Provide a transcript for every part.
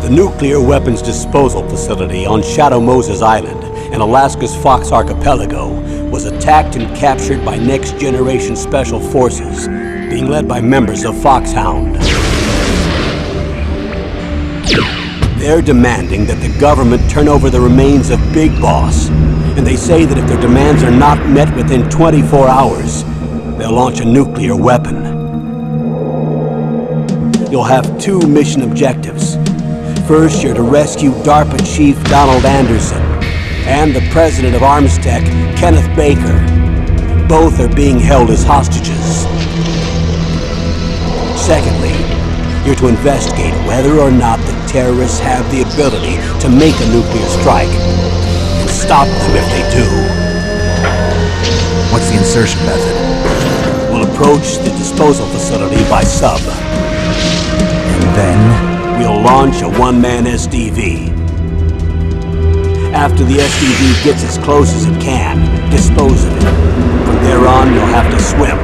The nuclear weapons disposal facility on Shadow Moses Island in Alaska's Fox Archipelago was attacked and captured by next-generation special forces, being led by members of Foxhound. They're demanding that the government turn over the remains of Big Boss, and they say that if their demands are not met within 24 hours, they'll launch a nuclear weapon. You'll have two mission objectives. First, you're to rescue DARPA Chief Donald Anderson and the President of Armstech, Kenneth Baker. Both are being held as hostages. Secondly, you're to investigate whether or not the terrorists have the ability to make a nuclear strike and stop them if they do. What's the insertion method? We'll approach the disposal facility by sub. And then? We'll launch a one-man SDV. After the SDV gets as close as it can, dispose of it. From there on, you'll have to swim.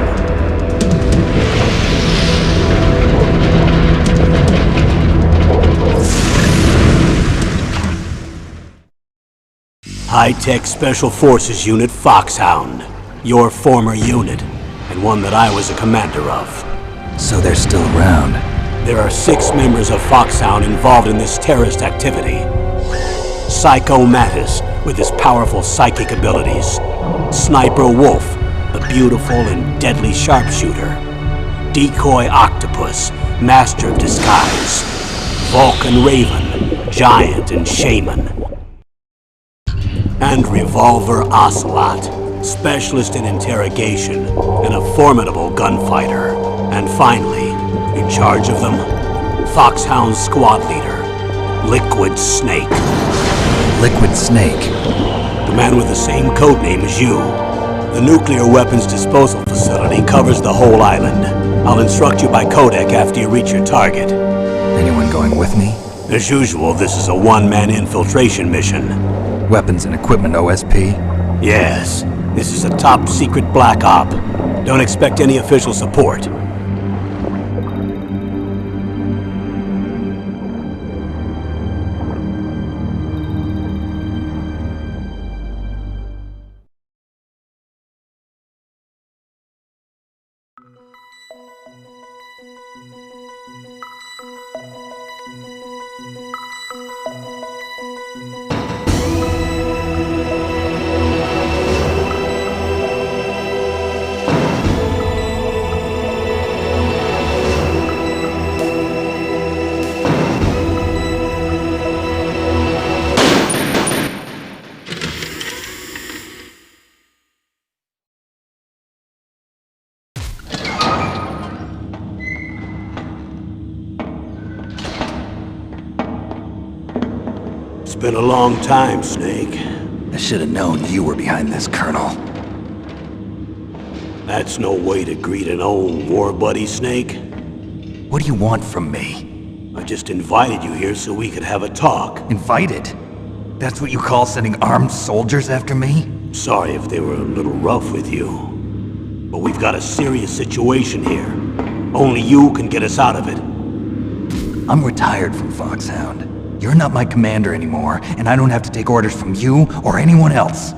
High-Tech Special Forces Unit Foxhound. Your former unit, and one that I was a commander of. So they're still around. There are 6 members of Foxhound involved in this terrorist activity. Psycho Mattis, with his powerful psychic abilities. Sniper Wolf, the beautiful and deadly sharpshooter. Decoy Octopus, master of disguise. Vulcan Raven, giant and shaman. And Revolver Ocelot, specialist in interrogation and a formidable gunfighter. And finally, in charge of them, Foxhound's squad leader, Liquid Snake. Liquid Snake? The man with the same codename as you. The nuclear weapons disposal facility covers the whole island. I'll instruct you by codec after you reach your target. Anyone going with me? As usual, this is a one-man infiltration mission. Weapons and equipment OSP? Yes. This is a top-secret black op. Don't expect any official support. It's been a long time, Snake. I should have known you were behind this, Colonel. That's no way to greet an old war buddy, Snake. What do you want from me? I just invited you here so we could have a talk. Invited? That's what you call sending armed soldiers after me? Sorry if they were a little rough with you. But we've got a serious situation here. Only you can get us out of it. I'm retired from Foxhound. You're not my commander anymore, and I don't have to take orders from you or anyone else.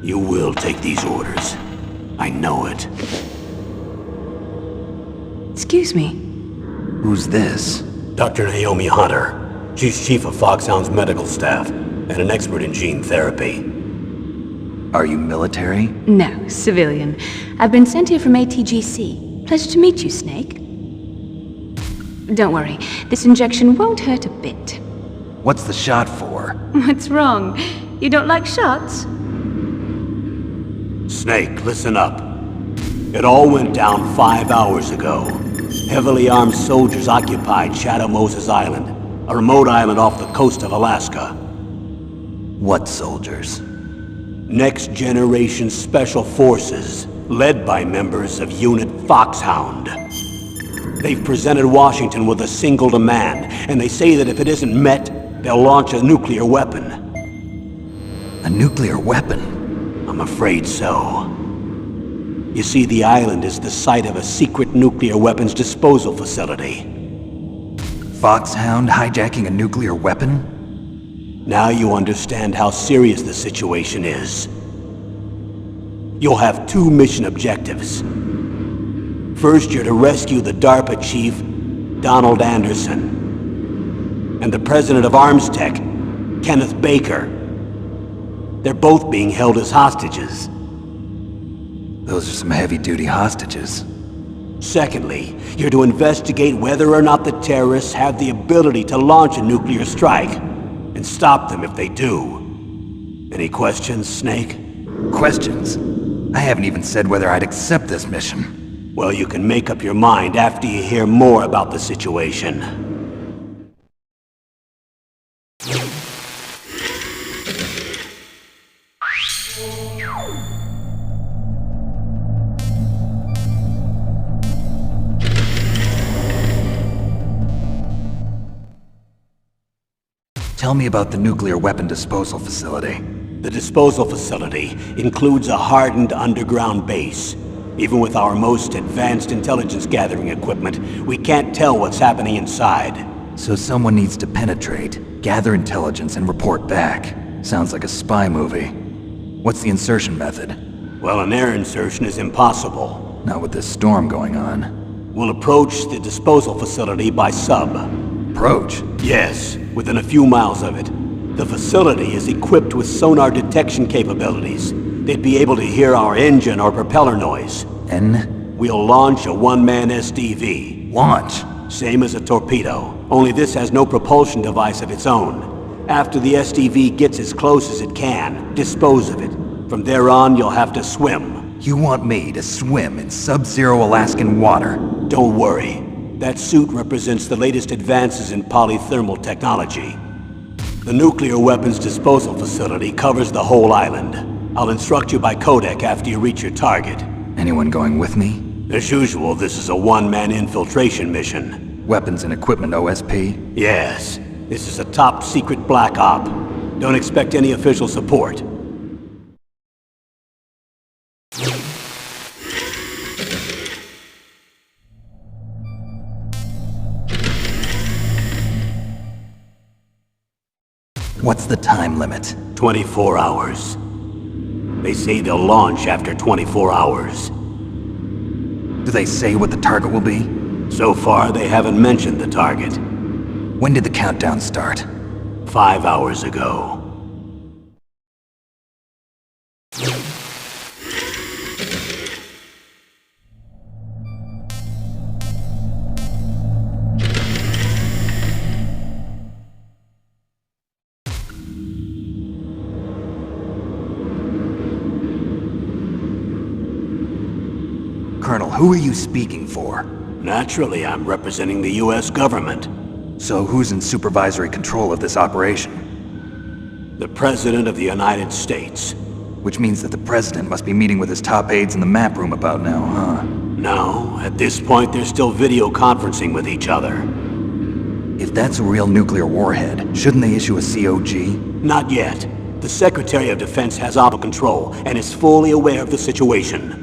You will take these orders. I know it. Excuse me. Who's this? Dr. Naomi Hunter. She's chief of Foxhound's medical staff, and an expert in gene therapy. Are you military? No, civilian. I've been sent here from ATGC. Pleasure to meet you, Snake. Don't worry, this injection won't hurt a bit. What's the shot for? What's wrong? You don't like shots? Snake, listen up. It all went down 5 hours ago. Heavily armed soldiers occupied Shadow Moses Island, a remote island off the coast of Alaska. What soldiers? Next Generation Special Forces, led by members of Unit Foxhound. They've presented Washington with a single demand, and they say that if it isn't met, they'll launch a nuclear weapon. A nuclear weapon? I'm afraid so. You see, the island is the site of a secret nuclear weapons disposal facility. Foxhound hijacking a nuclear weapon? Now you understand how serious the situation is. You'll have 2 mission objectives. First, you're to rescue the DARPA chief, Donald Anderson, and the president of Arms Tech, Kenneth Baker. They're both being held as hostages. Those are some heavy-duty hostages. Secondly, you're to investigate whether or not the terrorists have the ability to launch a nuclear strike, and stop them if they do. Any questions, Snake? Questions? I haven't even said whether I'd accept this mission. Well, you can make up your mind after you hear more about the situation. Tell me about the nuclear weapon disposal facility. The disposal facility includes a hardened underground base. Even with our most advanced intelligence gathering equipment, we can't tell what's happening inside. So someone needs to penetrate, gather intelligence, and report back. Sounds like a spy movie. What's the insertion method? Well, an air insertion is impossible. Not with this storm going on. We'll approach the disposal facility by sub. Approach? Yes, within a few miles of it. The facility is equipped with sonar detection capabilities. They'd be able to hear our engine or propeller noise. And? We'll launch a one-man SDV. Launch? Same as a torpedo, only this has no propulsion device of its own. After the SDV gets as close as it can, dispose of it. From there on, you'll have to swim. You want me to swim in sub-zero Alaskan water? Don't worry. That suit represents the latest advances in polythermal technology. The nuclear weapons disposal facility covers the whole island. I'll instruct you by codec after you reach your target. Anyone going with me? As usual, this is a one-man infiltration mission. Weapons and equipment OSP? Yes. This is a top-secret black op. Don't expect any official support. What's the time limit? 24 hours. They say they'll launch after 24 hours. Do they say what the target will be? So far, they haven't mentioned the target. When did the countdown start? 5 hours ago. Colonel, who are you speaking for? Naturally, I'm representing the U.S. government. So who's in supervisory control of this operation? The President of the United States. Which means that the President must be meeting with his top aides in the map room about now, huh? No, at this point they're still video conferencing with each other. If that's a real nuclear warhead, shouldn't they issue a COG? Not yet. The Secretary of Defense has auto control and is fully aware of the situation.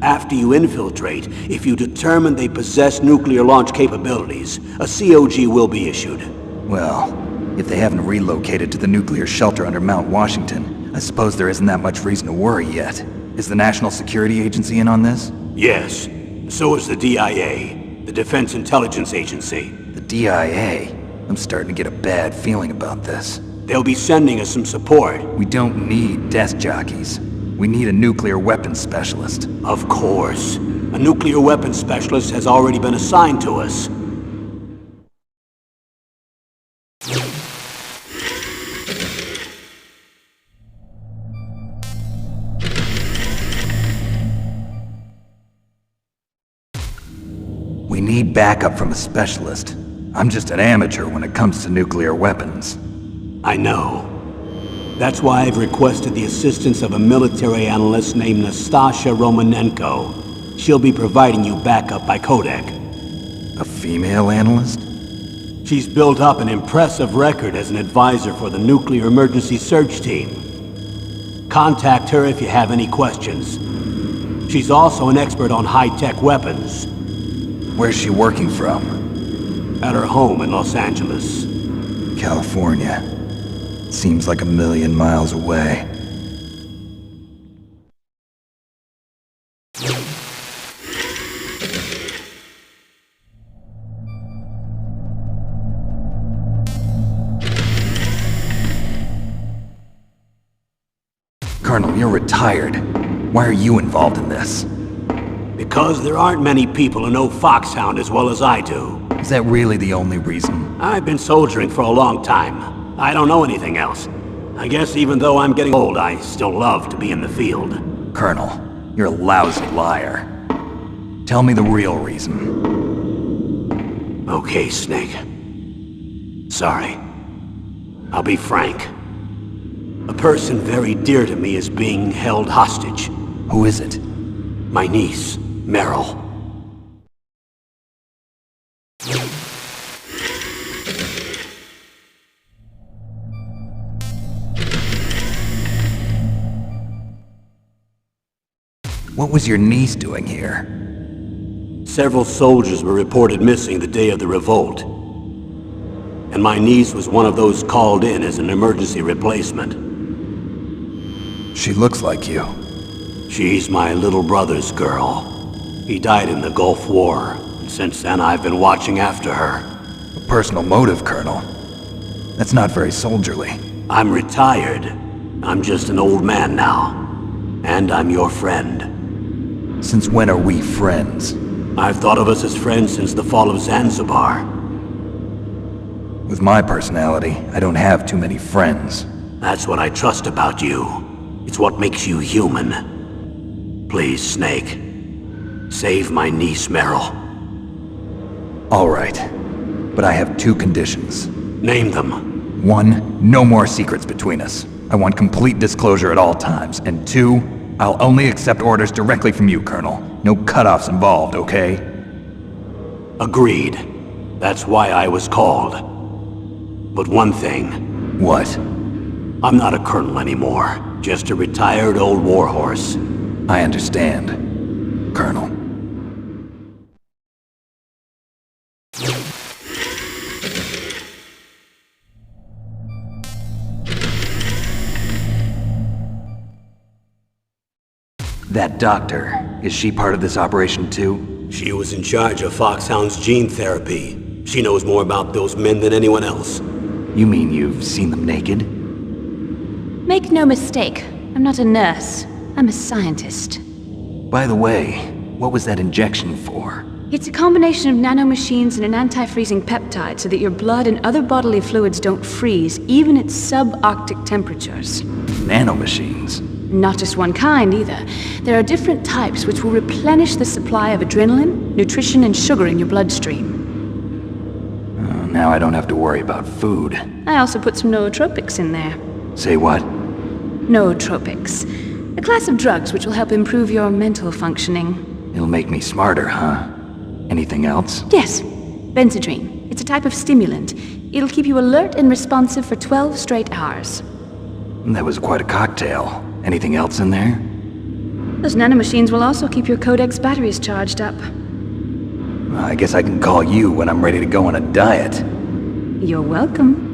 After you infiltrate, if you determine they possess nuclear launch capabilities, a COG will be issued. Well, if they haven't relocated to the nuclear shelter under Mount Washington, I suppose there isn't that much reason to worry yet. Is the National Security Agency in on this? Yes. So is the DIA, the Defense Intelligence Agency. The DIA? I'm starting to get a bad feeling about this. They'll be sending us some support. We don't need desk jockeys. We need a nuclear weapons specialist. Of course. A nuclear weapons specialist has already been assigned to us. need backup from a specialist. I'm just an amateur when it comes to nuclear weapons. I know. That's why I've requested the assistance of a military analyst named Nastasha Romanenko. She'll be providing you backup by codec. A female analyst? She's built up an impressive record as an advisor for the Nuclear Emergency Search Team. Contact her if you have any questions. She's also an expert on high-tech weapons. Where's she working from? At her home in Los Angeles. California. Seems like a million miles away. Colonel, you're retired. Why are you involved in this? Because there aren't many people who know Foxhound as well as I do. Is that really the only reason? I've been soldiering for a long time. I don't know anything else. I guess even though I'm getting old, I still love to be in the field. Colonel, you're a lousy liar. Tell me the real reason. Okay, Snake. Sorry. I'll be frank. A person very dear to me is being held hostage. Who is it? My niece, Meryl. What was your niece doing here? Several soldiers were reported missing the day of the revolt. And my niece was one of those called in as an emergency replacement. She looks like you. She's my little brother's girl. He died in the Gulf War, and since then I've been watching after her. A personal motive, Colonel. That's not very soldierly. I'm retired. I'm just an old man now. And I'm your friend. Since when are we friends? I've thought of us as friends since the fall of Zanzibar. With my personality, I don't have too many friends. That's what I trust about you. It's what makes you human. Please, Snake. Save my niece, Meryl. All right. But I have two conditions. Name them. 1, no more secrets between us. I want complete disclosure at all times. And 2, I'll only accept orders directly from you, Colonel. No cutoffs involved, okay? Agreed. That's why I was called. But one thing. What? I'm not a colonel anymore. Just a retired old warhorse. I understand, Colonel. That doctor, is she part of this operation too? She was in charge of Foxhound's gene therapy. She knows more about those men than anyone else. You mean you've seen them naked? Make no mistake, I'm not a nurse. I'm a scientist. By the way, what was that injection for? It's a combination of nanomachines and an anti-freezing peptide so that your blood and other bodily fluids don't freeze, even at subarctic temperatures. Nanomachines? Not just one kind, either. There are different types which will replenish the supply of adrenaline, nutrition, and sugar in your bloodstream. Now I don't have to worry about food. I also put some nootropics in there. Say what? Nootropics. A class of drugs which will help improve your mental functioning. It'll make me smarter, huh? Anything else? Yes. Benzedrine. It's a type of stimulant. It'll keep you alert and responsive for 12 straight hours. That was quite a cocktail. Anything else in there? Those nanomachines will also keep your Codex batteries charged up. I guess I can call you when I'm ready to go on a diet. You're welcome.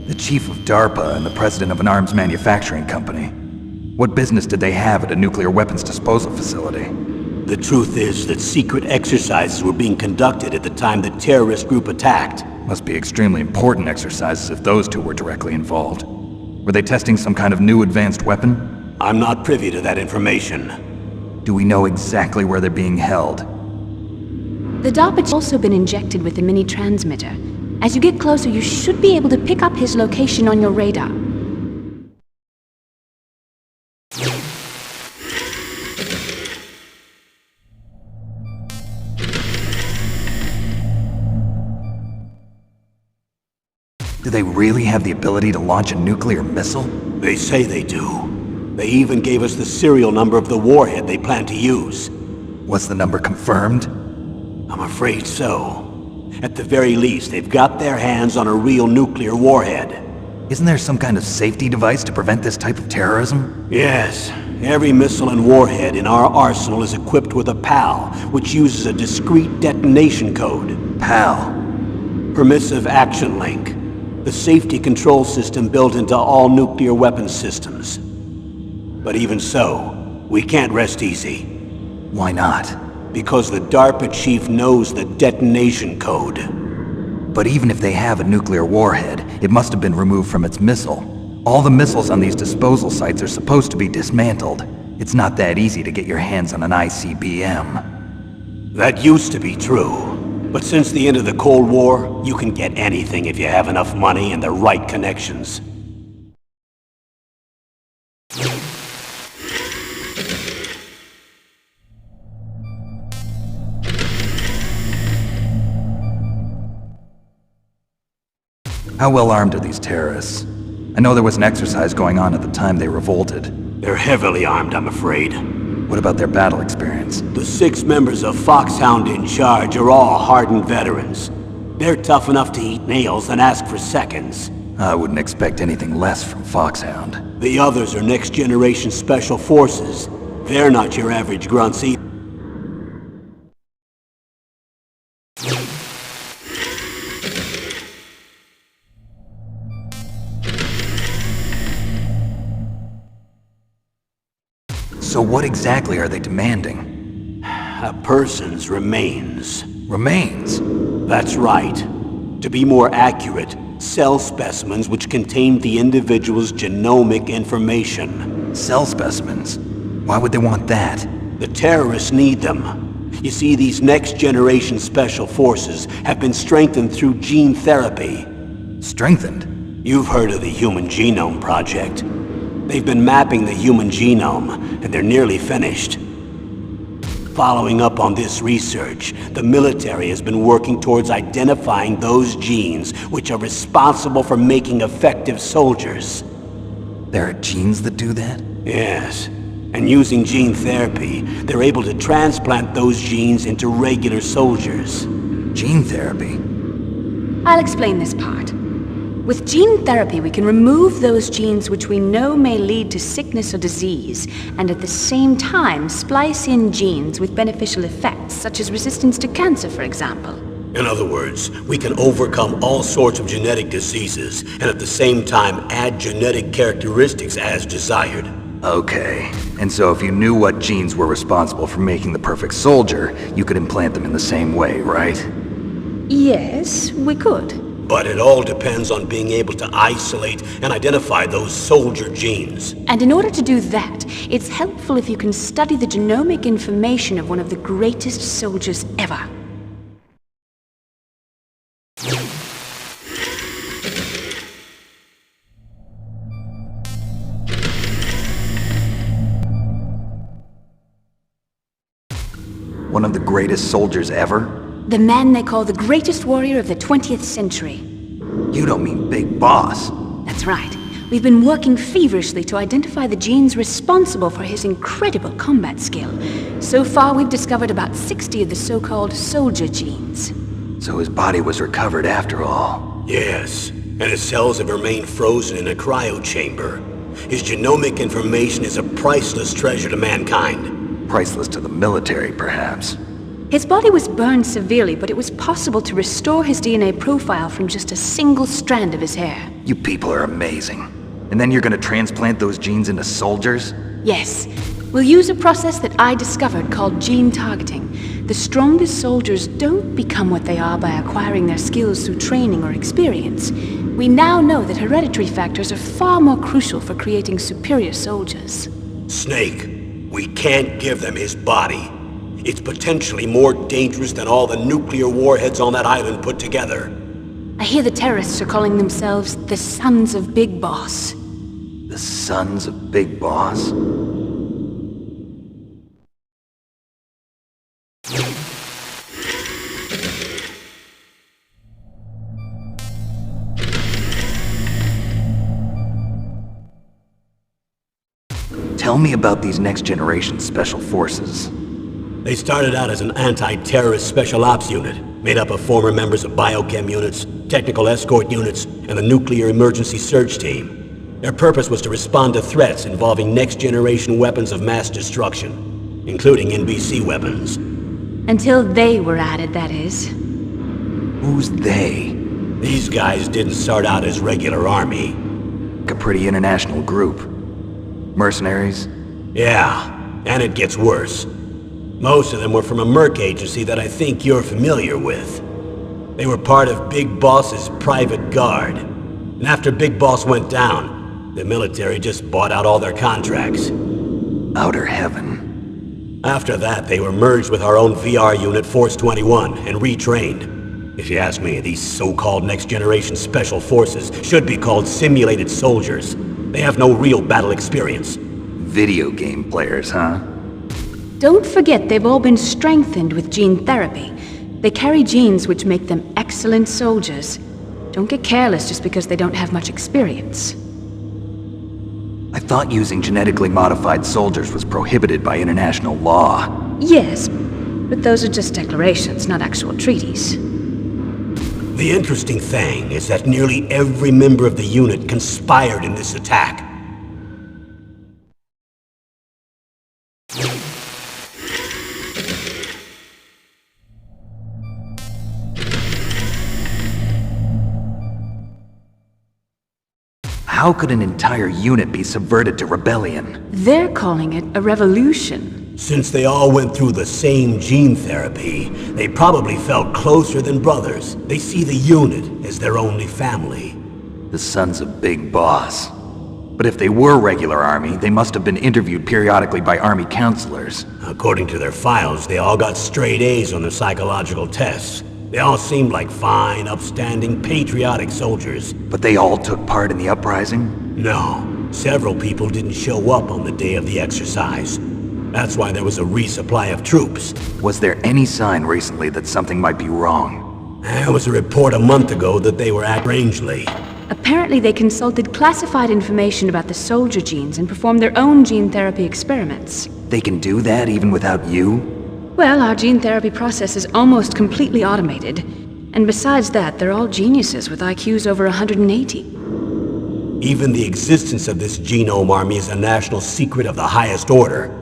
The chief of DARPA and the president of an arms manufacturing company. What business did they have at a nuclear weapons disposal facility? The truth is that secret exercises were being conducted at the time the terrorist group attacked. Must be extremely important exercises if those two were directly involved. Were they testing some kind of new advanced weapon? I'm not privy to that information. Do we know exactly where they're being held? The DARPA has also been injected with a mini transmitter. As you get closer, you should be able to pick up his location on your radar. Do they really have the ability to launch a nuclear missile? They say they do. They even gave us the serial number of the warhead they plan to use. Was the number confirmed? I'm afraid so. At the very least, they've got their hands on a real nuclear warhead. Isn't there some kind of safety device to prevent this type of terrorism? Yes. Every missile and warhead in our arsenal is equipped with a PAL, which uses a discrete detonation code. PAL. Permissive Action Link. The safety control system built into all nuclear weapons systems. But even so, we can't rest easy. Why not? Because the DARPA chief knows the detonation code. But even if they have a nuclear warhead, it must have been removed from its missile. All the missiles on these disposal sites are supposed to be dismantled. It's not that easy to get your hands on an ICBM. That used to be true. But since the end of the Cold War, you can get anything if you have enough money and the right connections. How well armed are these terrorists? I know there was an exercise going on at the time they revolted. They're heavily armed, I'm afraid. What about their battle experience? The 6 members of Foxhound in charge are all hardened veterans. They're tough enough to eat nails and ask for seconds. I wouldn't expect anything less from Foxhound. The others are next-generation special forces. They're not your average grunts either. So what exactly are they demanding? A person's remains. Remains? That's right. To be more accurate, cell specimens which contain the individual's genomic information. Cell specimens? Why would they want that? The terrorists need them. You see, these next-generation special forces have been strengthened through gene therapy. Strengthened? You've heard of the Human Genome Project. They've been mapping the human genome, and they're nearly finished. Following up on this research, the military has been working towards identifying those genes which are responsible for making effective soldiers. There are genes that do that? Yes. And using gene therapy, they're able to transplant those genes into regular soldiers. Gene therapy? I'll explain this part. With gene therapy, we can remove those genes which we know may lead to sickness or disease, and at the same time splice in genes with beneficial effects, such as resistance to cancer, for example. In other words, we can overcome all sorts of genetic diseases, and at the same time add genetic characteristics as desired. Okay. And so if you knew what genes were responsible for making the perfect soldier, you could implant them in the same way, right? Yes, we could. But it all depends on being able to isolate and identify those soldier genes. And in order to do that, it's helpful if you can study the genomic information of one of the greatest soldiers ever. One of the greatest soldiers ever? The man they call the greatest warrior of the 20th century. You don't mean Big Boss. That's right. We've been working feverishly to identify the genes responsible for his incredible combat skill. So far, we've discovered about 60 of the so-called soldier genes. So his body was recovered after all. Yes, and his cells have remained frozen in a cryo chamber. His genomic information is a priceless treasure to mankind. Priceless to the military, perhaps. His body was burned severely, but it was possible to restore his DNA profile from just a single strand of his hair. You people are amazing. And then you're gonna transplant those genes into soldiers? Yes. We'll use a process that I discovered called gene targeting. The strongest soldiers don't become what they are by acquiring their skills through training or experience. We now know that hereditary factors are far more crucial for creating superior soldiers. Snake, We can't give them his body. It's potentially more dangerous than all the nuclear warheads on that island put together. I hear the terrorists are calling themselves the Sons of Big Boss. The Sons of Big Boss? Tell me about these next-generation special forces. They started out as an anti-terrorist special ops unit, made up of former members of biochem units, technical escort units, and the nuclear emergency surge team. Their purpose was to respond to threats involving next-generation weapons of mass destruction, including NBC weapons. Until they were added, that is. Who's they? These guys didn't start out as regular army. A pretty international group. Mercenaries? Yeah, and it gets worse. Most of them were from a merc agency that I think you're familiar with. They were part of Big Boss's private guard. And after Big Boss went down, the military just bought out all their contracts. Outer heaven. After that, they were merged with our own VR unit, Force 21, and retrained. If you ask me, these so-called next-generation special forces should be called simulated soldiers. They have no real battle experience. Video game players, huh? Don't forget they've all been strengthened with gene therapy. They carry genes which make them excellent soldiers. Don't get careless just because they don't have much experience. I thought using genetically modified soldiers was prohibited by international law. Yes, but those are just declarations, not actual treaties. The interesting thing is that nearly every member of the unit conspired in this attack. How could an entire unit be subverted to rebellion? They're calling it a revolution. Since they all went through the same gene therapy, they probably felt closer than brothers. They see the unit as their only family. The Sons of Big Boss. But if they were regular army, they must have been interviewed periodically by army counselors. According to their files, they all got straight A's on their psychological tests. They all seemed like fine, upstanding, patriotic soldiers. But they all took part in the uprising? No, several people didn't show up on the day of the exercise. That's why there was a resupply of troops. Was there any sign recently that something might be wrong? There was a report a month ago that they were at Rangeley. Apparently they consulted classified information about the soldier genes and performed their own gene therapy experiments. They can do that even without you? Well, our gene therapy process is almost completely automated. And besides that, they're all geniuses with IQs over 180. Even the existence of this genome army is a national secret of the highest order.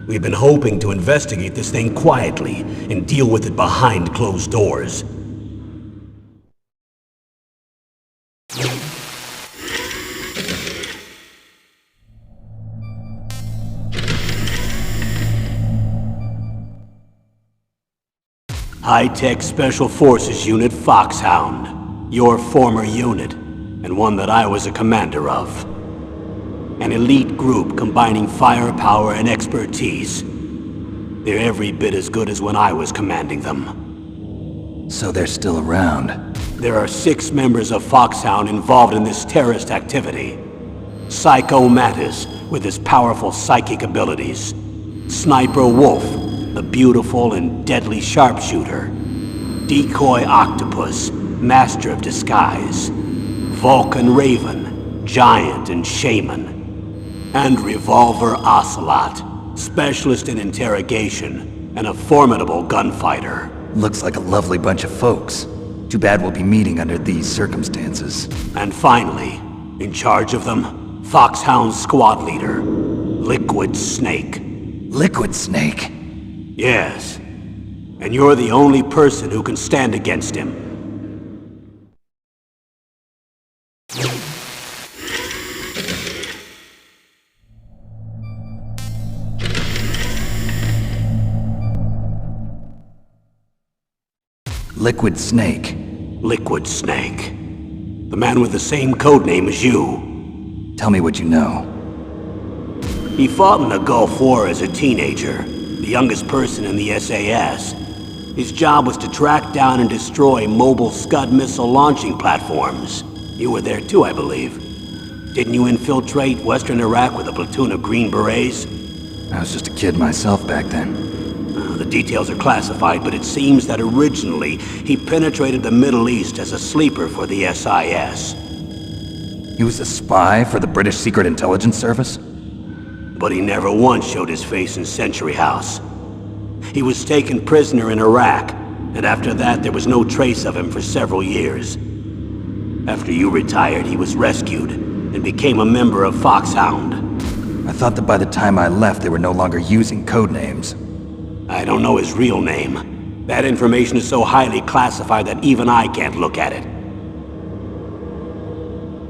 We've been hoping to investigate this thing quietly and deal with it behind closed doors. High-Tech Special Forces Unit Foxhound, your former unit, and one that I was a commander of. An elite group combining firepower and expertise. They're every bit as good as when I was commanding them. So they're still around. There are 6 members of Foxhound involved in this terrorist activity. Psycho Mattis, with his powerful psychic abilities. Sniper Wolf, the beautiful and deadly sharpshooter. Decoy Octopus, master of disguise. Vulcan Raven, giant and shaman. And Revolver Ocelot, specialist in interrogation and a formidable gunfighter. Looks like a lovely bunch of folks. Too bad we'll be meeting under these circumstances. And finally, in charge of them, Foxhound's squad leader, Liquid Snake. Liquid Snake? Yes. And you're the only person who can stand against him. Liquid Snake. Liquid Snake. The man with the same codename as you. Tell me what you know. He fought in the Gulf War as a teenager, the youngest person in the SAS. His job was to track down and destroy mobile Scud missile launching platforms. You were there too, I believe. Didn't you infiltrate Western Iraq with a platoon of Green Berets? I was just a kid myself back then. The details are classified, but it seems that originally he penetrated the Middle East as a sleeper for the SIS. He was a spy for the British Secret Intelligence Service? But he never once showed his face in Century House. He was taken prisoner in Iraq, and after that there was no trace of him for several years. After you retired, he was rescued and became a member of Foxhound. I thought that by the time I left, they were no longer using code names. I don't know his real name. That information is so highly classified that even I can't look at it.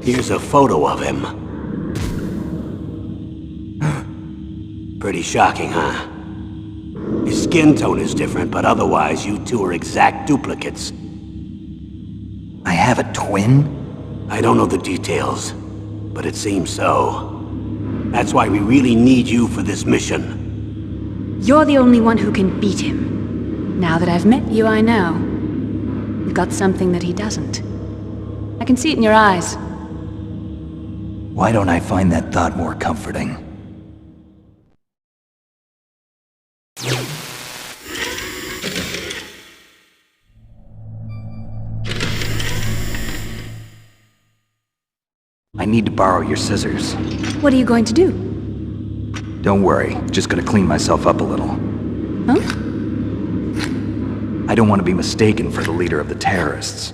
Here's a photo of him. Pretty shocking, huh? His skin tone is different, but otherwise you two are exact duplicates. I have a twin? I don't know the details, but it seems so. That's why we really need you for this mission. You're the only one who can beat him. Now that I've met you, I know. You've got something that he doesn't. I can see it in your eyes. Why don't I find that thought more comforting? I need to borrow your scissors. What are you going to do? Don't worry, just gonna clean myself up a little. Huh? I don't want to be mistaken for the leader of the terrorists.